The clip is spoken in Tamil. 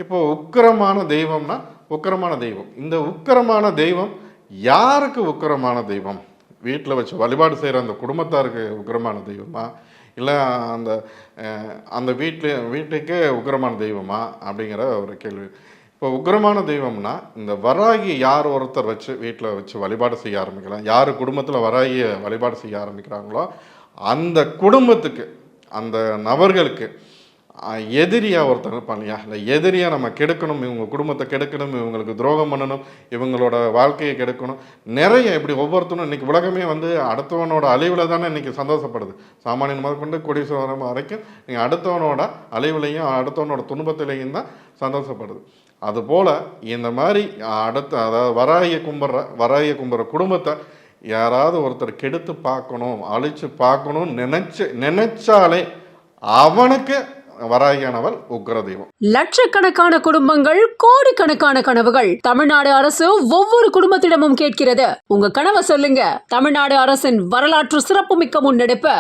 இப்போ உக்கிரமான தெய்வம்னா உக்கிரமான தெய்வம். இந்த உக்கிரமான தெய்வம் யாருக்கு உக்கிரமான தெய்வம்? வீட்டில் வச்சு வழிபாடு செய்கிற அந்த குடும்பத்தாருக்கு உக்கிரமான தெய்வமா, இல்லை அந்த அந்த வீட்டுக்கே உக்கிரமான தெய்வமா அப்படிங்கிற ஒரு கேள்வி. இப்போ உக்கிரமான தெய்வம்னா இந்த வராகி யார் ஒருத்தர் வச்சு வீட்டில் வச்சு வழிபாடு செய்ய ஆரம்பிக்கலாம், யார் குடும்பத்தில் வராகிய வழிபாடு செய்ய ஆரம்பிக்கிறாங்களோ அந்த குடும்பத்துக்கு, அந்த நபர்களுக்கு எதிரியாக ஒருத்தர் இருப்பான் இல்லையா, இல்லை எதிரியாக நம்ம கெடுக்கணும், இவங்க குடும்பத்தை கெடுக்கணும், இவங்களுக்கு துரோகம் பண்ணணும், இவங்களோட வாழ்க்கையை கெடுக்கணும். நிறைய இப்படி ஒவ்வொருத்தரும் இன்றைக்கி உலகமே அடுத்தவனோட அழிவில் தானே இன்றைக்கி சந்தோஷப்படுது. சாமானியன் முதற்கொண்டு கோடீஸ்வரன் வரைக்கும் நீங்கள் அடுத்தவனோட அழிவுலையும் அடுத்தவனோட துன்பத்திலையும் தான் சந்தோஷப்படுது. அதுபோல் இந்த மாதிரி அதாவது வராகிய கும்புற குடும்பத்தை யாராவது ஒருத்தர் கெடுத்து பார்க்கணும், அழிச்சு பார்க்கணும் நினைச்சாலே அவனுக்கு வராகியானவள் உக்கிர தெய்வம். லட்சக்கணக்கான குடும்பங்கள், கோடிக்கணக்கான கனவுகள். தமிழ்நாடு அரசு ஒவ்வொரு குடும்பத்திடமும் கேட்கிறது, உங்க கனவை சொல்லுங்க. தமிழ்நாடு அரசின் வரலாற்று சிறப்புமிக்க முன்னெடுப்பு.